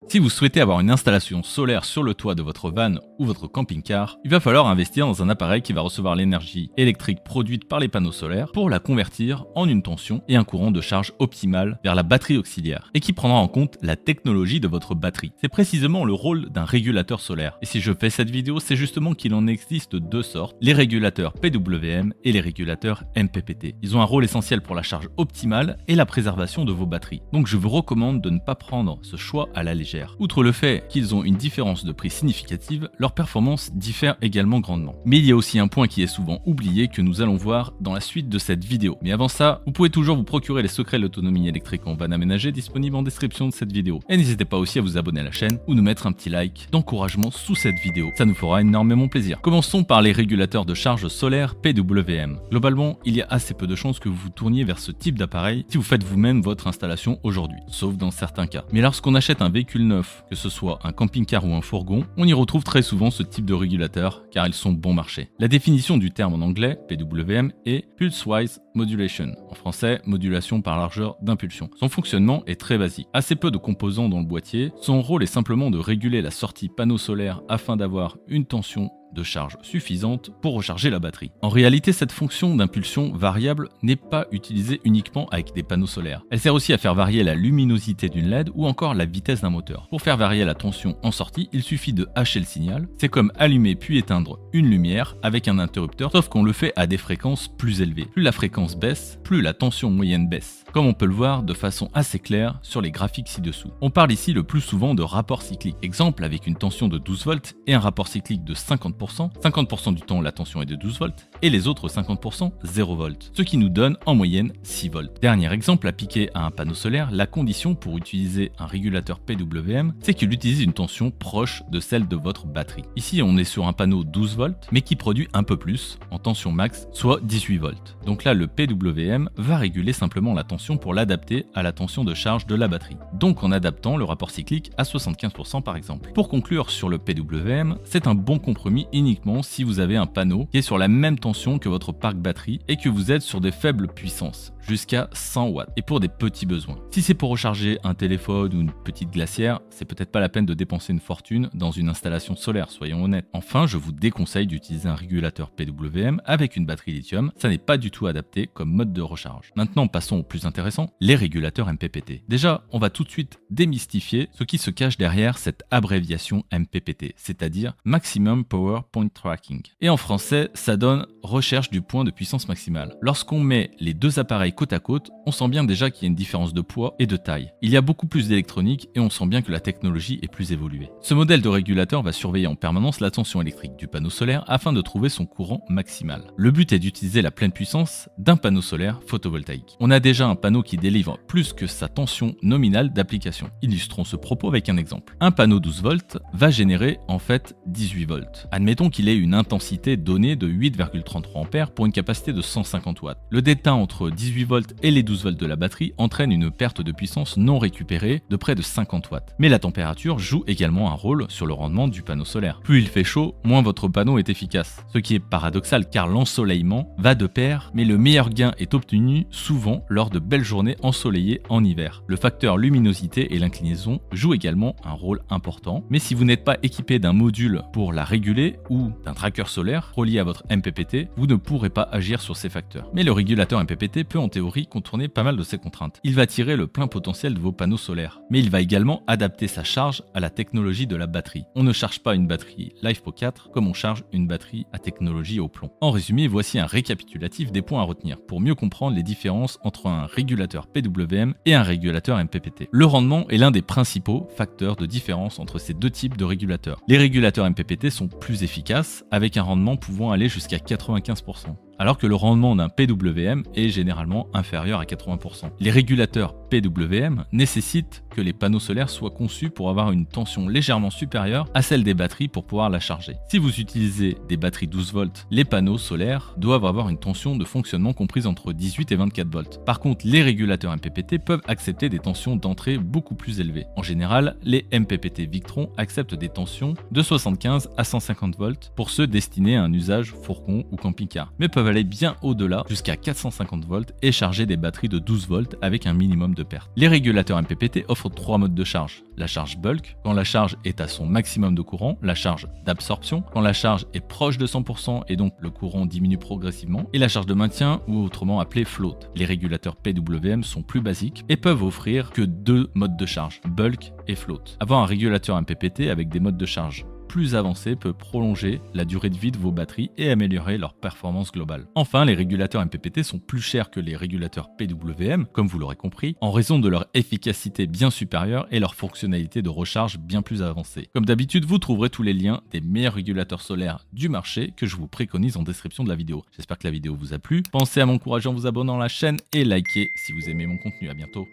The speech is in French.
Si vous souhaitez avoir une installation solaire sur le toit de votre van ou votre camping-car, il va falloir investir dans un appareil qui va recevoir l'énergie électrique produite par les panneaux solaires pour la convertir en une tension et un courant de charge optimal vers la batterie auxiliaire et qui prendra en compte la technologie de votre batterie. C'est précisément le rôle d'un régulateur solaire. Et si je fais cette vidéo, c'est justement qu'il en existe deux sortes, les régulateurs PWM et les régulateurs MPPT. Ils ont un rôle essentiel pour la charge optimale et la préservation de vos batteries. Donc je vous recommande de ne pas prendre ce choix à la légère. Outre le fait qu'ils ont une différence de prix significative, leur performance diffère également grandement. Mais il y a aussi un point qui est souvent oublié que nous allons voir dans la suite de cette vidéo. Mais avant ça, vous pouvez toujours vous procurer les secrets de l'autonomie électrique en van aménagé disponibles en description de cette vidéo. Et n'hésitez pas aussi à vous abonner à la chaîne ou nous mettre un petit like d'encouragement sous cette vidéo. Ça nous fera énormément plaisir. Commençons par les régulateurs de charge solaire PWM. Globalement, il y a assez peu de chances que vous vous tourniez vers ce type d'appareil si vous faites vous-même votre installation aujourd'hui, sauf dans certains cas. Mais lorsqu'on achète un véhicule neuf, que ce soit un camping-car ou un fourgon, on y retrouve très souvent ce type de régulateur car ils sont bon marché. La définition du terme en anglais, PWM, est Pulse-Wise Modulation, en français modulation par largeur d'impulsion. Son fonctionnement est très basique, assez peu de composants dans le boîtier, son rôle est simplement de réguler la sortie panneau solaire afin d'avoir une tension de charge suffisante pour recharger la batterie. En réalité, cette fonction d'impulsion variable n'est pas utilisée uniquement avec des panneaux solaires. Elle sert aussi à faire varier la luminosité d'une LED ou encore la vitesse d'un moteur. Pour faire varier la tension en sortie, il suffit de hacher le signal. C'est comme allumer puis éteindre une lumière avec un interrupteur, sauf qu'on le fait à des fréquences plus élevées. Plus la fréquence baisse, plus la tension moyenne baisse, comme on peut le voir de façon assez claire sur les graphiques ci-dessous. On parle ici le plus souvent de rapport cyclique. Exemple avec une tension de 12 volts et un rapport cyclique de 50%. 50% du temps la tension est de 12 volts et les autres 50% 0 volts, ce qui nous donne en moyenne 6 volts. Dernier exemple appliqué à un panneau solaire, la condition pour utiliser un régulateur PWM, c'est qu'il utilise une tension proche de celle de votre batterie. Ici on est sur un panneau 12 volts mais qui produit un peu plus en tension max, soit 18 volts. Donc là le PWM va réguler simplement la tension pour l'adapter à la tension de charge de la batterie, donc en adaptant le rapport cyclique à 75% par exemple. Pour conclure sur le PWM, c'est un bon compromis uniquement si vous avez un panneau qui est sur la même tension que votre parc batterie et que vous êtes sur des faibles puissances, jusqu'à 100 watts, et pour des petits besoins. Si c'est pour recharger un téléphone ou une petite glacière, c'est peut-être pas la peine de dépenser une fortune dans une installation solaire, soyons honnêtes. Enfin, je vous déconseille d'utiliser un régulateur PWM avec une batterie lithium, ça n'est pas du tout adapté comme mode de recharge. Maintenant, passons au plus intéressant, les régulateurs MPPT. Déjà, on va tout de suite démystifier ce qui se cache derrière cette abréviation MPPT, c'est-à-dire Maximum Power Point Tracking. Et en français, ça donne recherche du point de puissance maximale. Lorsqu'on met les deux appareils côte à côte, on sent bien déjà qu'il y a une différence de poids et de taille. Il y a beaucoup plus d'électronique et on sent bien que la technologie est plus évoluée. Ce modèle de régulateur va surveiller en permanence la tension électrique du panneau solaire afin de trouver son courant maximal. Le but est d'utiliser la pleine puissance d'un panneau solaire photovoltaïque. On a déjà un panneau qui délivre plus que sa tension nominale d'application. Illustrons ce propos avec un exemple. Un panneau 12 volts va générer en fait 18 volts. Admettons qu'il ait une intensité donnée de 8,33 ampères pour une capacité de 150 watts. Le delta entre 18 volts et les 12 volts de la batterie entraîne une perte de puissance non récupérée de près de 50 watts. Mais la température joue également un rôle sur le rendement du panneau solaire. Plus il fait chaud, moins votre panneau est efficace. Ce qui est paradoxal car l'ensoleillement va de pair, mais le meilleur gain est obtenu souvent lors de belles journées ensoleillées en hiver. Le facteur luminosité et l'inclinaison jouent également un rôle important, mais si vous n'êtes pas équipé d'un module pour la réguler ou d'un tracker solaire relié à votre MPPT, vous ne pourrez pas agir sur ces facteurs. Mais le régulateur MPPT peut en théorie contourner pas mal de ces contraintes. Il va tirer le plein potentiel de vos panneaux solaires, mais il va également adapter sa charge à la technologie de la batterie. On ne charge pas une batterie LiFePO4 comme on charge une batterie à technologie au plomb. En résumé, voici un récapitulatif des points à retenir pour mieux comprendre les différences entre un régulateur PWM et un régulateur MPPT. Le rendement est l'un des principaux facteurs de différence entre ces deux types de régulateurs. Les régulateurs MPPT sont plus efficaces, avec un rendement pouvant aller jusqu'à 95%. alors que le rendement d'un PWM est généralement inférieur à 80%. Les régulateurs PWM nécessitent que les panneaux solaires soient conçus pour avoir une tension légèrement supérieure à celle des batteries pour pouvoir la charger. Si vous utilisez des batteries 12 volts, les panneaux solaires doivent avoir une tension de fonctionnement comprise entre 18 et 24 volts. Par contre, les régulateurs MPPT peuvent accepter des tensions d'entrée beaucoup plus élevées. En général, les MPPT Victron acceptent des tensions de 75 à 150 volts pour ceux destinés à un usage fourgon ou camping-car, mais peuvent peuvent aller bien au-delà, jusqu'à 450 volts, et charger des batteries de 12 volts avec un minimum de perte. Les régulateurs MPPT offrent 3 modes de charge. La charge bulk, quand la charge est à son maximum de courant, la charge d'absorption, quand la charge est proche de 100% et donc le courant diminue progressivement, et la charge de maintien, ou autrement appelée float. Les régulateurs PWM sont plus basiques et peuvent offrir que 2 modes de charge, bulk et float. Avoir un régulateur MPPT avec des modes de charge plus avancés peut prolonger la durée de vie de vos batteries et améliorer leur performance globale. Enfin, les régulateurs MPPT sont plus chers que les régulateurs PWM, comme vous l'aurez compris, en raison de leur efficacité bien supérieure et leur fonctionnalité de recharge bien plus avancée. Comme d'habitude, vous trouverez tous les liens des meilleurs régulateurs solaires du marché que je vous préconise en description de la vidéo. J'espère que la vidéo vous a plu. Pensez à m'encourager en vous abonnant à la chaîne et likez si vous aimez mon contenu. À bientôt.